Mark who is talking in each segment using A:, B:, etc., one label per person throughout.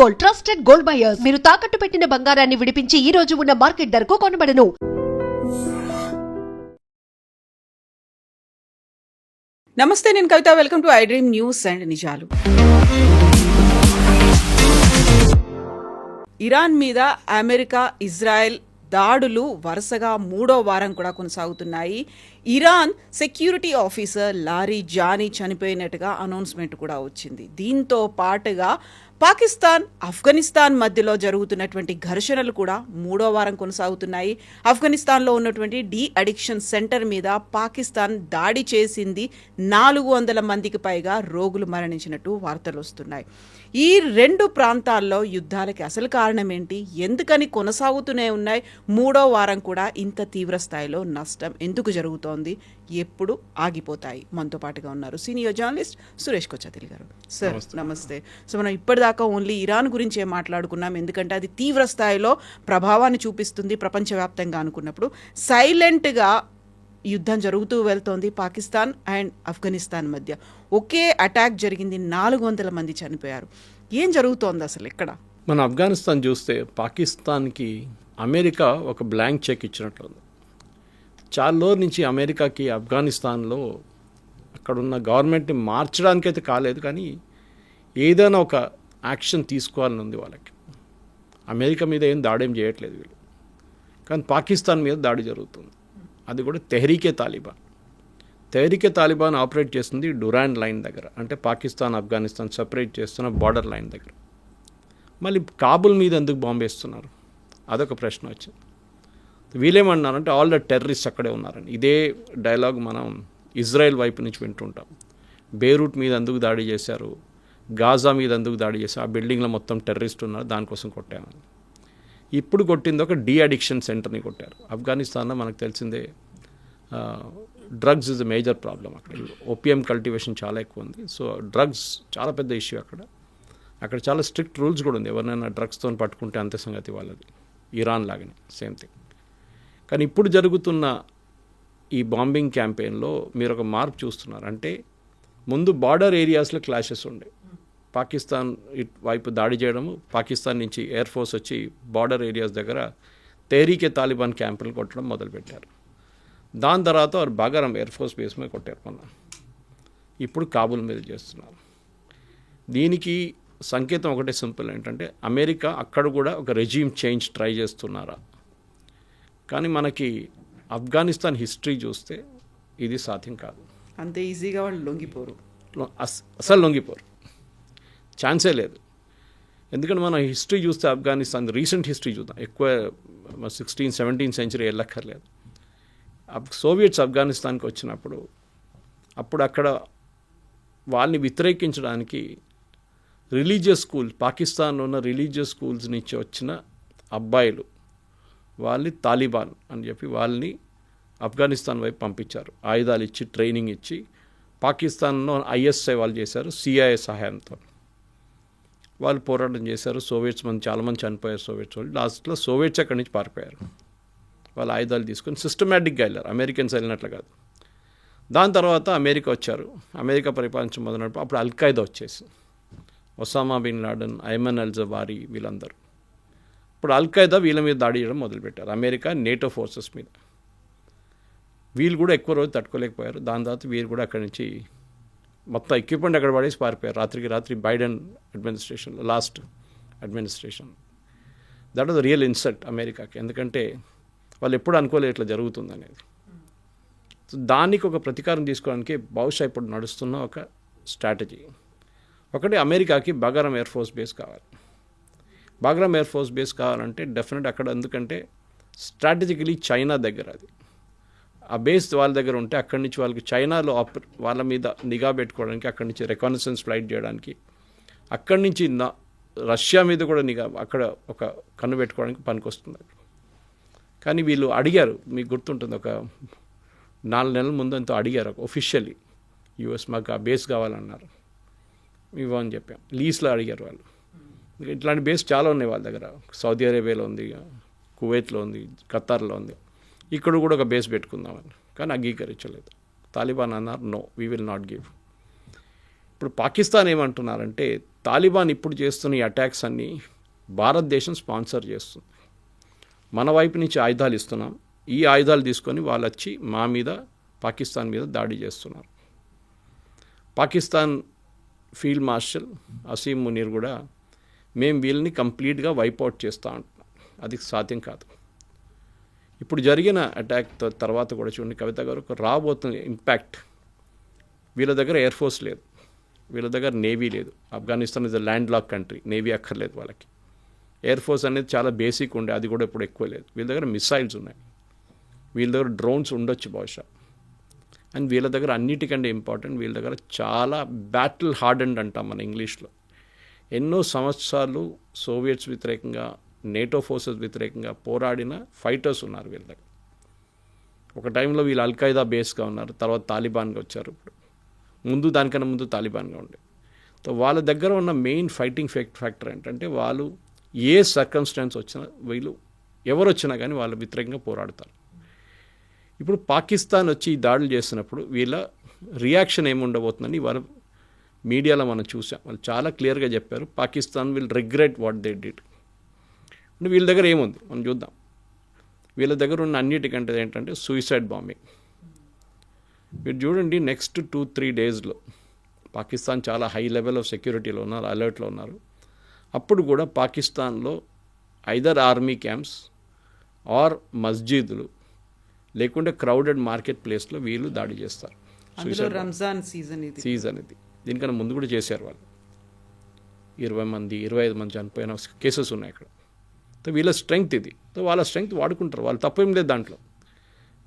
A: Gold, trusted gold buyers. మీరు తాకట్టు పెట్టిన బంగారాన్ని విడిపించి ఈ రోజు ఉన్న మార్కెట్ ధరకు కొనబడను.
B: నమస్తే, నేను Kavitha. Welcome to I dream news and నిజాలు. ఇరాన్ మీద అమెరికా, ఇజ్రాయెల్ దాడులు వరుసగా 3వ వారం కూడా కొనసాగుతున్నాయి. Iran security officer Larijani చనిపోయినట్టుగా అనౌన్స్మెంట్ కూడా వచ్చింది. దీంతో పాటుగా పాకిస్తాన్, ఆఫ్ఘనిస్తాన్ మధ్యలో జరుగుతున్నటువంటి ఘర్షణలు కూడా 3వ వారం కొనసాగుతున్నాయి. ఆఫ్ఘనిస్తాన్లో ఉన్నటువంటి డీ అడిక్షన్ సెంటర్ మీద పాకిస్తాన్ దాడి చేసింది. 400 మందికి పైగా రోగులు మరణించినట్టు వార్తలు వస్తున్నాయి. ఈ రెండు ప్రాంతాల్లో యుద్ధాలకి అసలు కారణం ఏంటి, ఎందుకని కొనసాగుతూనే ఉన్నాయి, 3వ వారం కూడా ఇంత తీవ్ర స్థాయిలో నష్టం ఎందుకు జరుగుతోంది, ఎప్పుడు ఆగిపోతాయి? మనతో పాటుగా ఉన్నారు సీనియర్ జర్నలిస్ట్ సురేష్ కొచ్చాతిల్ గారు. సార్ నమస్తే. సో మనం ఇప్పటిదాకా ఓన్లీ ఇరాన్ గురించే మాట్లాడుకున్నాం, ఎందుకంటే అది తీవ్ర స్థాయిలో ప్రభావాన్ని చూపిస్తుంది ప్రపంచవ్యాప్తంగా అనుకున్నప్పుడు. సైలెంట్గా యుద్ధం జరుగుతూ వెళ్తోంది పాకిస్తాన్ అండ్ ఆఫ్ఘనిస్తాన్ మధ్య. ఒకే అటాక్ జరిగింది, 400 మంది చనిపోయారు. ఏం జరుగుతోంది అసలు ఇక్కడ?
C: మన ఆఫ్ఘనిస్తాన్ చూస్తే పాకిస్తాన్కి అమెరికా ఒక బ్లాంక్ చెక్ ఇచ్చినట్లుంది. చాలా రోజుల నుంచి అమెరికాకి ఆఫ్ఘనిస్తాన్లో అక్కడున్న గవర్నమెంట్ని మార్చడానికైతే కాలేదు, కానీ ఏదైనా ఒక యాక్షన్ తీసుకోవాలని ఉంది వాళ్ళకి. అమెరికా మీద ఏం దాడేం చేయట్లేదు వీళ్ళు, కానీ పాకిస్తాన్ మీద దాడి జరుగుతుంది. అది కూడా Tehreek Taliban. Tehreek Taliban operate చేస్తుంది డురాండ్ లైన్ దగ్గర, అంటే పాకిస్తాన్ ఆఫ్ఘనిస్తాన్ సపరేట్ చేస్తున్న బార్డర్ లైన్ దగ్గర. మళ్ళీ కాబుల్ మీద ఎందుకు బాంబు వేస్తున్నారు, అదొక ప్రశ్న వచ్చింది. వీళ్ళేమన్నారంటే ఆల్ ద టెర్రరిస్ట్ అక్కడే ఉన్నారని. ఇదే డైలాగ్ మనం ఇజ్రాయెల్ వైపు నుంచి వింటుంటాం. బేరూట్ మీద ఎందుకు దాడి చేశారు, గాజా మీద ఎందుకు దాడి చేశారు, ఆ బిల్డింగ్లో మొత్తం టెర్రరిస్ట్ ఉన్నారు, దానికోసం కొట్టామని. ఇప్పుడు కొట్టింది ఒక డీ అడిక్షన్ సెంటర్ని కొట్టారు. ఆఫ్ఘనిస్తాన్లో మనకు తెలిసిందే drugs is a major problem. అక్కడ ఓపియం కల్టివేషన్ చాలా ఎక్కువ ఉంది. సో డ్రగ్స్ చాలా పెద్ద ఇష్యూ అక్కడ చాలా స్ట్రిక్ట్ రూల్స్ కూడా ఉంది. ఎవరినైనా డ్రగ్స్తో పట్టుకుంటే అంతే సంగతి వాళ్ళది. ఇరాన్ లాగానే సేమ్ థింగ్. కానీ ఇప్పుడు జరుగుతున్న ఈ బాంబింగ్ క్యాంపెయిన్లో మీరు ఒక మార్పు చూస్తున్నారు. అంటే ముందు బార్డర్ ఏరియాస్లో క్లాషెస్ ఉండే, పాకిస్తాన్ వైపు దాడి చేయడము, పాకిస్తాన్ నుంచి ఎయిర్ ఫోర్స్ వచ్చి బార్డర్ ఏరియాస్ దగ్గర తెహ్రీకే తాలిబాన్ క్యాంపులు కొట్టడం మొదలుపెట్టారు. దాని తర్వాత వారు బాగారం ఎయిర్ ఫోర్స్ బేస్ మీద కొట్టారు మొన్న. ఇప్పుడు కాబుల్ మీద చేస్తున్నారు. దీనికి సంకేతం ఒకటే సింపుల్, ఏంటంటే అమెరికా అక్కడ కూడా ఒక రెజీమ్ చేంజ్ ట్రై చేస్తున్నారా. కానీ మనకి ఆఫ్ఘనిస్తాన్ హిస్టరీ చూస్తే ఇది సాధ్యం కాదు.
B: అంతే ఈజీగా వాళ్ళు లొంగిపోరు,
C: అసలు లొంగిపోరు, ఛాన్సే లేదు. ఎందుకంటే మన హిస్టరీ చూస్తే ఆఫ్ఘనిస్తాన్ రీసెంట్ హిస్టరీ చూద్దాం, ఎక్కువ 16th, 17th సెంచరీ వెళ్ళక్కర్లేదు. సోవియట్స్ ఆఫ్ఘనిస్తాన్కి వచ్చినప్పుడు అప్పుడు అక్కడ వాళ్ళని వ్యతిరేకించడానికి రిలీజియస్ స్కూల్స్, పాకిస్తాన్లో ఉన్న రిలీజియస్ స్కూల్స్ నుంచి వచ్చిన అబ్బాయిలు వాళ్ళని తాలిబాన్ అని చెప్పి వాళ్ళని ఆఫ్ఘనిస్తాన్ వైపు పంపించారు. ఆయుధాలు ఇచ్చి ట్రైనింగ్ ఇచ్చి పాకిస్తాన్లో ఐఎస్ఐ వాళ్ళు చేశారు, సిఐఏ సహాయంతో వాళ్ళు పోరాటం చేశారు. సోవియట్స్ చాలామంది చనిపోయారు సోవియట్స్ వాళ్ళు. లాస్ట్లో సోవియట్స్ అక్కడి నుంచి పారిపోయారు. వాళ్ళు ఆయుధాలు తీసుకొని సిస్టమేటిక్గా వెళ్ళారు, అమెరికన్స్ వెళ్ళినట్లు కాదు. దాని తర్వాత అమెరికా వచ్చారు, అమెరికా పరిపాలించడం మొదలైనప్పుడు అప్పుడు అల్ఖైదా వచ్చేసి ఒసామా బిన్ లాడెన్, ఐమన్ అల్ జవారీ వీళ్ళందరూ. ఇప్పుడు అల్ఖైదా వీళ్ళ మీద దాడి చేయడం మొదలుపెట్టారు, అమెరికా నేటో ఫోర్సెస్ మీద. వీళ్ళు కూడా ఎక్కువ రోజు తట్టుకోలేకపోయారు. దాని తర్వాత వీరు కూడా అక్కడి నుంచి మొత్తం ఎక్విప్మెంట్ అక్కడ పడేసి పారిపోయారు రాత్రికి రాత్రి. బైడెన్ అడ్మినిస్ట్రేషన్లో, last administration. That was real insult అమెరికాకి, ఎందుకంటే వాళ్ళు ఎప్పుడు అనుకోలేదు ఇట్లా జరుగుతుంది అనేది. సో దానికి ఒక ప్రతీకారం తీసుకోవడానికి బహుశా ఇప్పుడు నడుస్తున్న ఒక స్ట్రాటజీ ఒకటి, అమెరికాకి బాగారం ఎయిర్ ఫోర్స్ బేస్ కావాలి. బాగ్రామ్ ఎయిర్ ఫోర్స్ బేస్ కావాలంటే డెఫినెట్ అక్కడ, ఎందుకంటే స్ట్రాటజికలీ చైనా దగ్గర అది. ఆ బేస్ వాళ్ళ దగ్గర ఉంటే అక్కడి నుంచి వాళ్ళకి చైనాలో వాళ్ళ మీద నిఘా పెట్టుకోవడానికి, అక్కడి నుంచి రికనెసెన్స్ ఫ్లైట్ చేయడానికి, అక్కడి నుంచి రష్యా మీద కూడా నిఘా, అక్కడ ఒక కన్ను పెట్టుకోవడానికి పనికొస్తుంది. కానీ వీళ్ళు అడిగారు, మీకు గుర్తుంటుంది, ఒక 4 నెలల ముందు ఎంతో అడిగారు ఒఫిషియల్లీ, యూఎస్ మాకు ఆ బేస్ కావాలన్నారు. ఇవ్వని చెప్పాం, లీజ్లో అడిగారు వాళ్ళు. ఇట్లాంటి బేస్ చాలా ఉన్నాయి వాళ్ళ దగ్గర. సౌదీ అరేబియాలో ఉంది, కువైట్లో ఉంది, ఖతార్లో ఉంది. ఇక్కడ కూడా ఒక బేస్ పెట్టుకుందామని, కానీ అంగీకరించలేదు. తాలిబాన్ అన్నారు, no, we will not give. ఇప్పుడు పాకిస్తాన్ ఏమంటున్నారంటే తాలిబాన్ ఇప్పుడు చేస్తున్న ఈ అటాక్స్ అన్నీ భారతదేశం స్పాన్సర్ చేస్తుంది, మన వైపు నుంచి ఆయుధాలు ఇస్తున్నాం, ఈ ఆయుధాలు తీసుకొని వాళ్ళు వచ్చి మా మీద పాకిస్తాన్ మీద దాడి చేస్తున్నారు. పాకిస్తాన్ ఫీల్డ్ మార్షల్ అసీం మునీర్ కూడా మేము వీళ్ళని కంప్లీట్గా వైపౌట్ చేస్తూ ఉంటున్నాం, అది సాధ్యం కాదు. ఇప్పుడు జరిగిన అటాక్ తర్వాత కూడా చూడండి కవిత గారు, రాబోతున్న ఇంపాక్ట్, వీళ్ళ దగ్గర ఎయిర్ ఫోర్స్ లేదు, వీళ్ళ దగ్గర నేవీ లేదు. Afghanistan is a land lock country, navy అక్కర్లేదు వాళ్ళకి. ఎయిర్ ఫోర్స్ అనేది చాలా బేసిక్ ఉండే, అది కూడా ఇప్పుడు ఎక్కువ లేదు. వీళ్ళ దగ్గర మిసైల్స్ ఉన్నాయి, వీళ్ళ దగ్గర డ్రోన్స్ ఉండొచ్చు బహుశా. అండ్ వీళ్ళ దగ్గర అన్నిటికంటే ఇంపార్టెంట్, వీళ్ళ దగ్గర చాలా బ్యాటిల్ హార్డెండ్ అంటాం మన ఇంగ్లీష్లో. ఎన్నో సంవత్సరాలు సోవియట్స్ వ్యతిరేకంగా, నేటో ఫోర్సెస్ వ్యతిరేకంగా పోరాడిన ఫైటర్స్ ఉన్నారు వీళ్ళ దగ్గర. ఒక టైంలో వీళ్ళు అల్ఖైదా బేస్గా ఉన్నారు, తర్వాత తాలిబాన్గా వచ్చారు. ఇప్పుడు ముందు దానికన్నా ముందు తాలిబాన్గా ఉండే. సో వాళ్ళ దగ్గర ఉన్న మెయిన్ ఫైటింగ్ ఫ్యాక్టర్ ఏంటంటే వాళ్ళు ఏ సర్కమ్స్టాన్స్ వచ్చినా, వీళ్ళు ఎవరు వచ్చినా కానీ వాళ్ళ వ్యతిరేకంగా పోరాడతారు. ఇప్పుడు పాకిస్తాన్ వచ్చి ఈ దాడులు చేస్తున్నప్పుడు వీళ్ళ రియాక్షన్ ఏముండబోతుందని వాళ్ళ మీడియాలో మనం చూసాం. వాళ్ళు చాలా క్లియర్గా చెప్పారు, Pakistan will regret what they did. అంటే వీళ్ళ దగ్గర ఏముంది మనం చూద్దాం. వీళ్ళ దగ్గర ఉన్న అన్నిటికంటే ఏంటంటే సూసైడ్ బాంబింగ్. మీరు చూడండి, నెక్స్ట్ 2-3 డేస్లో పాకిస్తాన్ చాలా హై లెవెల్ ఆఫ్ సెక్యూరిటీలో ఉన్నారు, అలర్ట్లో ఉన్నారు. అప్పుడు కూడా పాకిస్తాన్లో ఐదర్ ఆర్మీ క్యాంప్స్ ఆర్ మస్జిద్లు లేకుంటే క్రౌడెడ్ మార్కెట్ ప్లేస్లో వీళ్ళు దాడి చేస్తారు.
B: రంజాన్ సీజన్
C: ఇది. దీనికన్నా ముందు కూడా చేశారు వాళ్ళు. 20 మంది 25 మంది చనిపోయిన కేసెస్ ఉన్నాయి అక్కడ. సో వీళ్ళ స్ట్రెంగ్త్ ఇది. సో వాళ్ళ స్ట్రెంగ్త్ వాడుకుంటారు, వాళ్ళు తప్పేం లేదు దాంట్లో.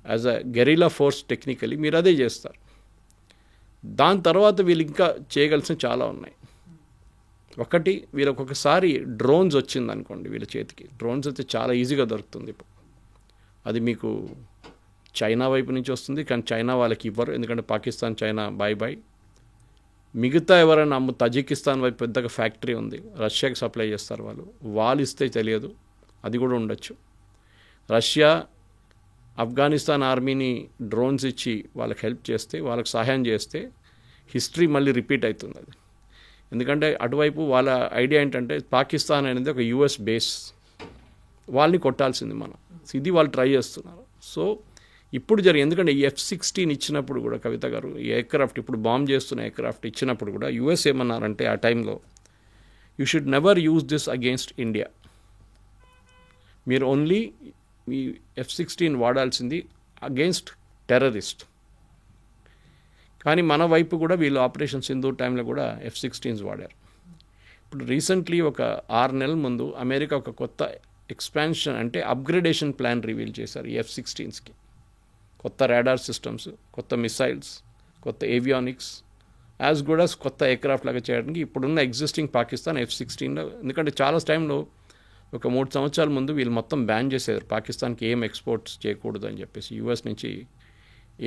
C: As a guerrilla force technically మీరు అదే చేస్తారు. దాని తర్వాత వీళ్ళు ఇంకా చేయగలిసిన చాలా ఉన్నాయి. ఒకటి, వీళ్ళకి ఒకసారి డ్రోన్స్ వచ్చింది అనుకోండి, వీళ్ళ చేతికి డ్రోన్స్ అయితే చాలా ఈజీగా దొరుకుతుంది ఇప్పుడు. అది మీకు చైనా వైపు నుంచి వస్తుంది, కానీ చైనా వాళ్ళకి ఇవ్వరు, ఎందుకంటే పాకిస్తాన్ చైనా బై. మిగతా ఎవరైనా తజికిస్తాన్ వైపు పెద్దగా ఫ్యాక్టరీ ఉంది, రష్యాకి సప్లై చేస్తారు వాళ్ళు ఇస్తే తెలియదు, అది కూడా ఉండొచ్చు. రష్యా ఆఫ్ఘనిస్తాన్ ఆర్మీని డ్రోన్స్ ఇచ్చి వాళ్ళకి హెల్ప్ చేస్తే, వాళ్ళకి సహాయం చేస్తే హిస్టరీ మళ్ళీ రిపీట్ అవుతుంది అది. ఎందుకంటే అటువైపు వాళ్ళ ఐడియా ఏంటంటే పాకిస్తాన్ అనేది ఒక యుఎస్ బేస్, వాళ్ళని కొట్టాల్సింది మనం. ఇది వాళ్ళు ట్రై చేస్తున్నారు. సో ఇప్పుడు ఎందుకంటే ఈ F-16 ఇచ్చినప్పుడు కూడా కవిత గారు, ఈ ఎయిర్క్రాఫ్ట్ ఇప్పుడు బాంబ్ చేస్తున్న ఎయిర్క్రాఫ్ట్ ఇచ్చినప్పుడు కూడా యుఎస్ ఏమన్నారంటే ఆ టైంలో, you should never use this against India. మీరు ఓన్లీ ఈ F-16 వాడాల్సింది అగేన్స్ట్ టెర్రరిస్ట్. కానీ మన వైపు కూడా వీళ్ళు ఆపరేషన్ సింధూర్ టైంలో కూడా F-16s వాడారు. ఇప్పుడు రీసెంట్లీ ఒక 6 నెలల ముందు అమెరికా ఒక కొత్త ఎక్స్పాన్షన్ అంటే అప్గ్రేడేషన్ ప్లాన్ రివీల్ చేశారు ఈ F-16స్కి. కొత్త రాడార్ సిస్టమ్స్, కొత్త మిసైల్స్, కొత్త ఏవియానిక్స్, యాజ్ కూడా కొత్త ఎయిర్క్రాఫ్ట్ లాగా చేయడానికి ఇప్పుడున్న ఎగ్జిస్టింగ్ పాకిస్తాన్ F-16లో. ఎందుకంటే చాలా టైంలో ఒక 3 సంవత్సరాల ముందు వీళ్ళు మొత్తం బ్యాన్ చేశారు, పాకిస్తాన్కి ఏం ఎక్స్పోర్ట్స్ చేయకూడదు అని చెప్పేసి, యూఎస్ నుంచి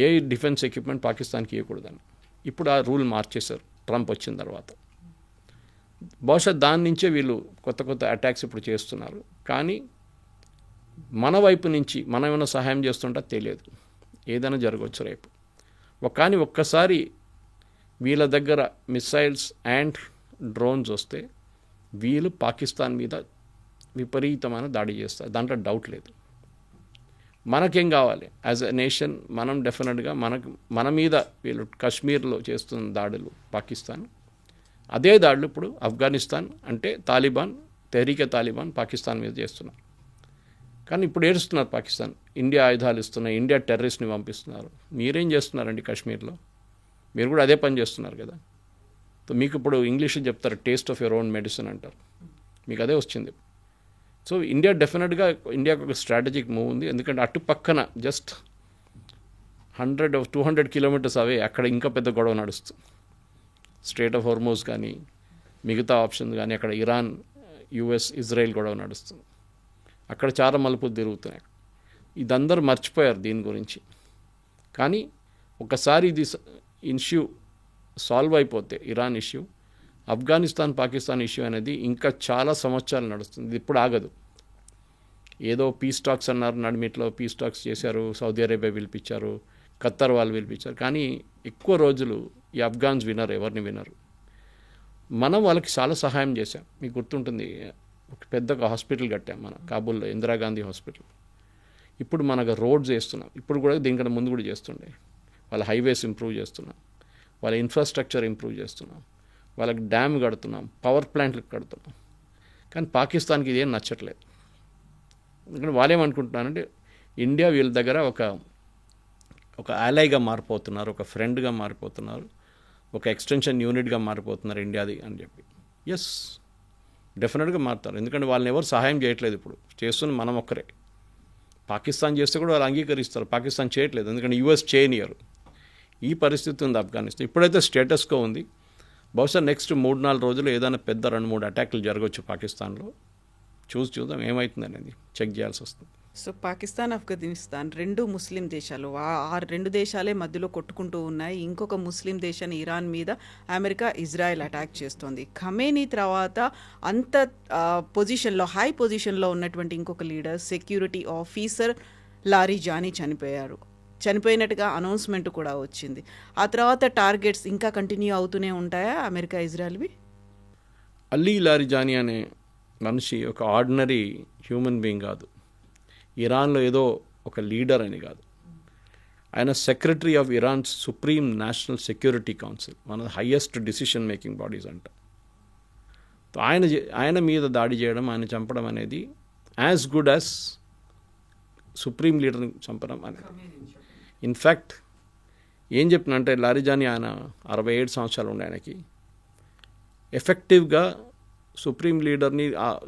C: ఏ డిఫెన్స్ ఎక్విప్మెంట్ పాకిస్తాన్కి ఇవ్వకూడదని. ఇప్పుడు ఆ రూల్ మార్చేశారు ట్రంప్ వచ్చిన తర్వాత. బహుశా దాని నుంచే వీళ్ళు కొత్త అటాక్స్ ఇప్పుడు చేస్తున్నారు. కానీ మన వైపు నుంచి మనం ఏమైనా సహాయం చేస్తుంటా తెలియదు, ఏదైనా జరగవచ్చు రేపు. కానీ ఒక్కసారి వీళ్ళ దగ్గర మిసైల్స్ అండ్ డ్రోన్స్ వస్తే వీళ్ళు పాకిస్తాన్ మీద విపరీతమైన దాడి చేస్తారు, దాంట్లో డౌట్ లేదు. మనకేం కావాలి యాజ్ ఎ నేషన్, మనం డెఫినెట్గా మన మీద వీళ్ళు కాశ్మీర్లో చేస్తున్న దాడులు పాకిస్తాన్, అదే దాడులు ఇప్పుడు ఆఫ్ఘనిస్తాన్ అంటే తాలిబాన్, తెహ్రీకే తాలిబాన్ పాకిస్తాన్ మీద చేస్తున్నారు. కానీ ఇప్పుడు ఏడుస్తున్నారు పాకిస్తాన్, ఇండియా ఆయుధాలు ఇస్తున్నాయి, ఇండియా టెర్రరిస్ట్ని పంపిస్తున్నారు. మీరేం చేస్తున్నారండి కాశ్మీర్లో? మీరు కూడా అదే పని చేస్తున్నారు కదా. సో మీకు ఇప్పుడు ఇంగ్లీష్లో చెప్తారు taste of your own medicine అంటారు, మీకు అదే వచ్చింది. సో ఇండియా డెఫినెట్గా, ఇండియాకు ఒక స్ట్రాటజిక్ మూవ్ ఉంది. ఎందుకంటే అటు పక్కన జస్ట్ 100-200 కిలోమీటర్స్ అవే అక్కడ ఇంకా పెద్ద గొడవ నడుస్తుంది. స్ట్రేట్ ఆఫ్ హోర్మోజ్ కానీ మిగతా ఆప్షన్స్ కానీ, అక్కడ ఇరాన్, యుఎస్, ఇజ్రాయెల్ గొడవ నడుస్తుంది. అక్కడ చాలా మలుపులు తిరుగుతున్నాయి. ఇదందరూ మర్చిపోయారు దీని గురించి. కానీ ఒకసారి ఇది ఇష్యూ సాల్వ్ అయిపోతే, Iran issue, Afghanistan Pakistan issue అనేది ఇంకా చాలా సంవత్సరాలు నడుస్తుంది. ఇది ఇప్పుడు ఆగదు. ఏదో పీస్ టాక్స్ అన్నారు, నడిమిట్లో పీస్ టాక్స్ చేశారు, సౌదీ అరేబియా పిలిపించారు, ఖత్తర్ వాళ్ళు పిలిపించారు. కానీ ఎక్కువ రోజులు ఈ ఆఫ్ఘాన్స్ వినరు, ఎవరిని వినరు. మనం వాళ్ళకి చాలా సహాయం చేశాం. మీకు గుర్తుంటుంది, ఒక పెద్ద హాస్పిటల్ కట్టాం మనం కాబూల్లో, ఇందిరాగాంధీ హాస్పిటల్. ఇప్పుడు మనకు రోడ్స్ వేస్తున్నాం, ఇప్పుడు కూడా దీనికన్నా ముందు కూడా చేస్తుండే. వాళ్ళ హైవేస్ ఇంప్రూవ్ చేస్తున్నాం, వాళ్ళ ఇన్ఫ్రాస్ట్రక్చర్ ఇంప్రూవ్ చేస్తున్నాం, వాళ్ళకి డ్యామ్ కడుతున్నాం, పవర్ ప్లాంట్లు కడుతున్నాం. కానీ పాకిస్తాన్కి ఇదేం నచ్చట్లేదు. ఎందుకంటే వాళ్ళేమనుకుంటున్నారంటే ఇండియా వీళ్ళ దగ్గర ఒక ఆలైగా మారిపోతున్నారు, ఒక ఫ్రెండ్గా మారిపోతున్నారు, ఒక ఎక్స్టెన్షన్ యూనిట్గా మారిపోతున్నారు ఇండియాది అని చెప్పి. ఎస్, డెఫినెట్గా మారుతారు. ఎందుకంటే వాళ్ళని ఎవరు సహాయం చేయట్లేదు, ఇప్పుడు చేస్తున్న మనం ఒక్కరే. పాకిస్తాన్ చేస్తే కూడా వాళ్ళు అంగీకరిస్తారు, పాకిస్తాన్ చేయట్లేదు ఎందుకంటే యూఎస్ చేయనియరు. ఈ పరిస్థితి ఉంది ఆఫ్ఘనిస్తాన్. ఇప్పుడైతే స్టేటస్కో ఉంది. బహుశా నెక్స్ట్ 3-4 రోజులు ఏదైనా పెద్ద 2-3 అటాక్లు జరగవచ్చు పాకిస్తాన్లో. చూద్దాం ఏమవుతుంది అనేది చెక్ చేయాల్సి వస్తుంది.
B: సో పాకిస్తాన్, ఆఫ్ఘనిస్తాన్ 2 ముస్లిం దేశాలు. ఆ 2 దేశాలే మధ్యలో కొట్టుకుంటూ ఉన్నాయి. ఇంకొక ముస్లిం దేశాన్ని ఇరాన్ మీద అమెరికా, ఇజ్రాయెల్ అటాక్ చేస్తోంది. ఖమేనీ తర్వాత అంత పొజిషన్లో, హై పొజిషన్లో ఉన్నటువంటి ఇంకొక leader, security officer Larijani చనిపోయినట్టుగా అనౌన్స్మెంట్ కూడా వచ్చింది. ఆ తర్వాత టార్గెట్స్ ఇంకా కంటిన్యూ అవుతూనే ఉంటాయా అమెరికా, ఇజ్రాయెల్వి?
C: అలీ లారిజానీ అనే మనిషి ఒక ఆర్డినరీ హ్యూమన్ బీయింగ్ కాదు, ఇరాన్లో ఏదో ఒక లీడర్ అని కాదు. ఆయన secretary of Iran's supreme national security council, one of the highest decision making bodies అంట. ఆయన మీద దాడి చేయడం, ఆయన చంపడం అనేది యాజ్ గుడ్ యాజ్ సుప్రీం లీడర్ని చంపడం అనేది. ఇన్ఫ్యాక్ట్ ఏం చెప్పినంటే లారిజానీ ఆయన 67 సంవత్సరాలు ఉండే ఆయనకి. ఎఫెక్టివ్గా సుప్రీం లీడర్ని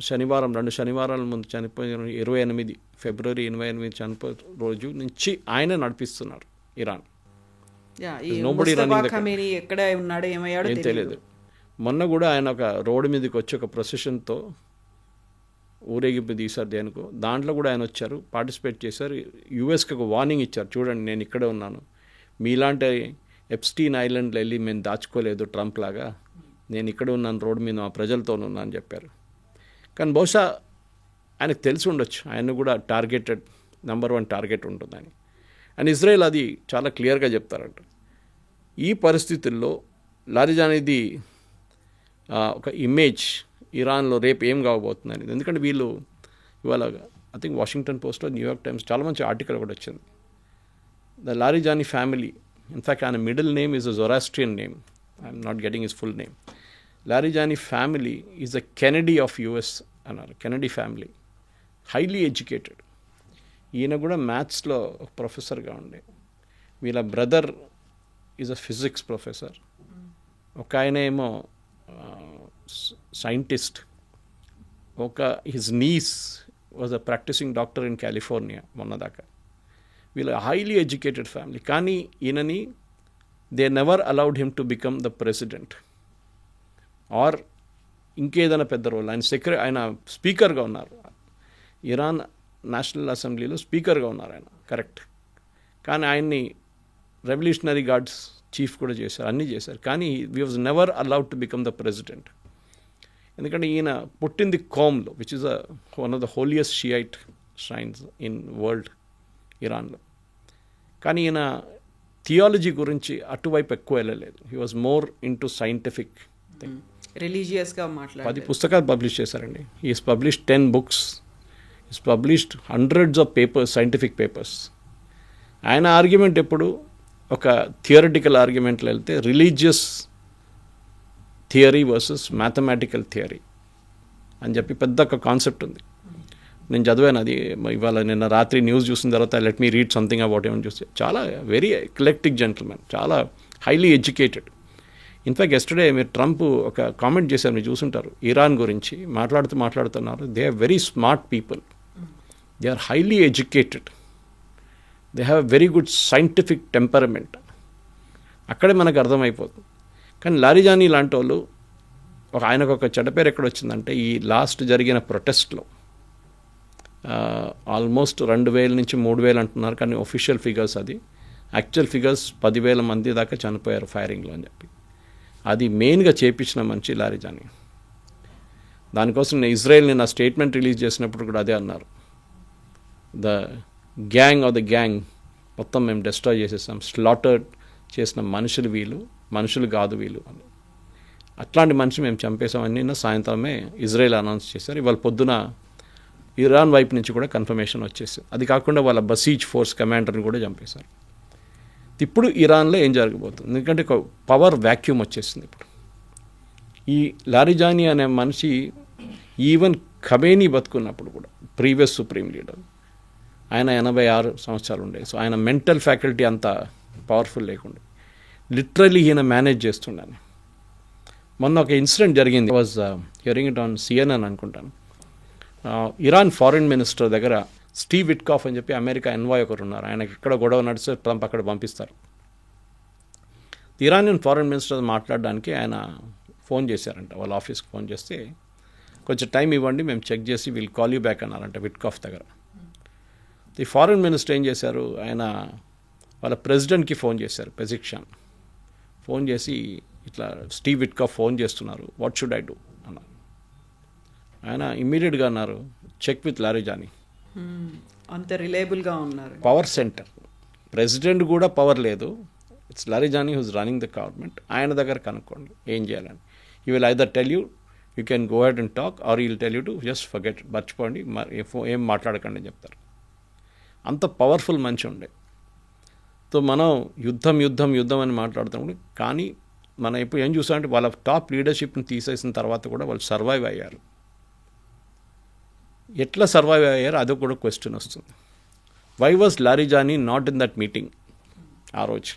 C: శనివారం 2 శనివారాల ముందు చనిపోయిన 28 ఫిబ్రవరి 28 చనిపోయిన రోజు నుంచి ఆయన నడిపిస్తున్నారు ఇరాన్.
B: ఎక్కడ ఉన్నాడో ఏమయ్యాడో
C: తెలియదు. మొన్న కూడా ఆయన ఒక రోడ్డు మీదకి వచ్చి ఒక ప్రొసెషన్తో ఊరేగింపు తీశారు దేనికో, దాంట్లో కూడా ఆయన వచ్చారు, పార్టిసిపేట్ చేశారు. యూఎస్కి ఒక వార్నింగ్ ఇచ్చారు, చూడండి నేను ఇక్కడే ఉన్నాను, మీలాంటి ఎప్స్టీన్ ఐలాండ్లో వెళ్ళి మేము దాచుకోలేదు ట్రంప్ లాగా, నేను ఇక్కడ ఉన్నాను, రోడ్డు మీద మా ప్రజలతో ఉన్నాను అని చెప్పారు. కానీ బహుశా ఆయనకు తెలిసి ఉండొచ్చు ఆయన కూడా టార్గెటెడ్, నెంబర్ 1 టార్గెట్ ఉంటుందని. అండ్ ఇజ్రాయెల్ అది చాలా క్లియర్గా చెప్తారంట. ఈ పరిస్థితుల్లో లారిజానీది ఒక ఇమేజ్ ఇరాన్లో రేపు ఏం కావబోతుందని. ఎందుకంటే వీళ్ళు ఇవాళ ఐ థింక్ వాషింగ్టన్ పోస్ట్లో, న్యూయార్క్ టైమ్స్ చాలా మంచి ఆర్టికల్ కూడా వచ్చింది. ద లారిజానీ ఫ్యామిలీ, ఇన్ఫ్యాక్ట్ ఆయన middle name is a Zoroastrian name, I'm not getting his full name. Larijani family is the Kennedy of US అన్నారు. Kennedy family, highly educated. ఈయన కూడా మ్యాథ్స్లో ఒక ప్రొఫెసర్గా ఉండే. వీళ్ళ brother is a physics professor. ఒక ఆయన ఏమో scientist. His niece was a practising doctor in California మొన్నదాకా. వీళ్ళ హైలీ ఎడ్యుకేటెడ్ ఫ్యామిలీ. కానీ ఈయనని they never allowed him to become the president or ఇంకేదైనా పెద్ద రోల్. ఆయన స్పీకర్గా ఉన్నారు, ఇరాన్ నేషనల్ అసెంబ్లీలో స్పీకర్గా ఉన్నారు ఆయన, కరెక్ట్. కానీ ఆయన్ని రెవల్యూషనరీ గార్డ్స్ చీఫ్ కూడా చేశారు, అన్నీ చేశారు. కానీ we was never allowed to become the president. ఎందుకంటే ఈయన పుట్టింది కోమ్లో, which is one of the holiest Shiite shrines in world, ఇరాన్లో. కానీ ఈయన థియాలజీ గురించి అటువైపు ఎక్కువ వెళ్ళలేదు. He was more into scientific thing.
B: రిలీజియస్గా
C: 10 పుస్తకాలు పబ్లిష్ చేశారండి. He's published 10 books, he's published hundreds of papers, scientific papers. ఆయన ఆర్గ్యుమెంట్ ఎప్పుడు ఒక థియరిటికల్ ఆర్గ్యుమెంట్లో వెళ్తే religious theory versus mathematical theory అని చెప్పి పెద్ద ఒక కాన్సెప్ట్ ఉంది. నేను చదివాను అది ఇవాళ, నిన్న రాత్రి న్యూస్ చూసిన తర్వాత let me read something about ఏమని చూస్తే. చాలా వెరీ ఎక్లెక్టిక్ జెంటిల్మెన్, చాలా హైలీ ఎడ్యుకేటెడ్. ఇన్ఫ్యాక్ట్ ఎస్టర్డే మీరు ట్రంప్ ఒక కామెంట్ చేశారు, మీరు చూసుంటారు, ఇరాన్ గురించి మాట్లాడుతున్నారు. They are very smart people, they are highly educated, they have very good scientific temperament. అక్కడే మనకు అర్థమైపోతుంది. కానీ లారిజానీ లాంటి వాళ్ళు, ఆయనకు ఒక చెడ్డ పేరు ఎక్కడ వచ్చిందంటే, ఈ లాస్ట్ జరిగిన ప్రొటెస్ట్లో ఆల్మోస్ట్ 2,000 నుంచి 3,000 అంటున్నారు. కానీ ఒఫిషియల్ ఫిగర్స్, అది యాక్చువల్ ఫిగర్స్ 10,000 మంది దాకా చనిపోయారు ఫైరింగ్లో అని చెప్పి. అది మెయిన్గా చేపించిన మనిషి లారిజానీ. దానికోసం నేను ఇజ్రాయెల్ నిన్న స్టేట్మెంట్ రిలీజ్ చేసినప్పుడు కూడా అదే అన్నారు, ద గ్యాంగ్ మొత్తం మేము డిస్ట్రాయ్ చేసేసాం, స్లాటర్డ్ చేసిన మనుషులు వీళ్ళు, మనుషులు కాదు వీళ్ళు అని. అట్లాంటి మనిషి మేము చంపేసామని నిన్న సాయంత్రమే ఇజ్రాయెల్ అనౌన్స్ చేశారు. ఇవాళ పొద్దున ఇరాన్ వైపు నుంచి కూడా కన్ఫర్మేషన్ వచ్చేసింది. అది కాకుండా వాళ్ళ బసీజ్ ఫోర్స్ కమాండర్ని కూడా చంపేశారు. ఇప్పుడు ఇరాన్లో ఏం జరగబోతుంది, ఎందుకంటే ఒక పవర్ వ్యాక్యూమ్ వచ్చేసింది. ఇప్పుడు ఈ లారిజానీ అనే మనిషి ఈవెన్ ఖమేనీ బతుకున్నప్పుడు కూడా ప్రీవియస్ సుప్రీం లీడర్, ఆయన 86 సంవత్సరాలు ఉండే. సో ఆయన మెంటల్ ఫ్యాకల్టీ అంత పవర్ఫుల్ లేకుండా లిటరలీ ఈయన మేనేజ్ చేస్తుండని. మొన్న ఒక ఇన్సిడెంట్ జరిగింది, was hearing it on CNN అనుకుంటాను. ఇరాన్ ఫారిన్ మినిస్టర్ దగ్గర స్టీవ్ విట్కాఫ్ అని చెప్పి అమెరికా ఎన్వాయ్ ఒకరు ఉన్నారు. ఆయనకి ఎక్కడ గొడవ నడిస్తే ట్రంప్ అక్కడ పంపిస్తారు. ఇరానియన్ ఫారిన్ మినిస్టర్ మాట్లాడడానికి ఆయన ఫోన్ చేశారంట. వాళ్ళ ఆఫీస్కి ఫోన్ చేస్తే కొంచెం టైం ఇవ్వండి, మేము చెక్ చేసి విల్ కాల్ యూ బ్యాక్ అన్నారంట విట్కాఫ్ దగ్గర. ఈ ఫారిన్ మినిస్టర్ ఏం చేశారు, ఆయన వాళ్ళ ప్రెసిడెంట్కి ఫోన్ చేశారు, పెజిక్షాన్. ఫోన్ చేసి ఇట్లా స్టీవ్ విట్కాఫ్ ఫోన్ చేస్తున్నారు, వాట్ షుడ్ ఐ డూ అన్నారు. ఆయన ఇమ్మీడియట్గా అన్నారు, చెక్ విత్ లారిజానీ.
B: అంత రిలయబుల్గా ఉన్నారు.
C: పవర్ సెంటర్, ప్రెసిడెంట్ కూడా పవర్ లేదు, it's Larijani who's running the government. ఆయన దగ్గర కనుక్కోండి ఏం చేయాలని. You will either tell you can go ahead and talk, or you will tell you to just forget, మర్చిపోండి, ఏం మాట్లాడకండి అని చెప్తారు. అంత పవర్ఫుల్ మనిషి ఉండే. సో మనం యుద్ధం అని మాట్లాడుతున్నాం. కానీ మనం ఇప్పుడు ఏం చూసామంటే వాళ్ళ టాప్ లీడర్షిప్ని తీసేసిన తర్వాత కూడా వాళ్ళు సర్వైవ్ అయ్యారు. ఎట్లా సర్వైవ్ అయ్యారు అదో కూడా క్వశ్చన్ వస్తుంది. Why was Larijani not in that meeting ఆ రోజు?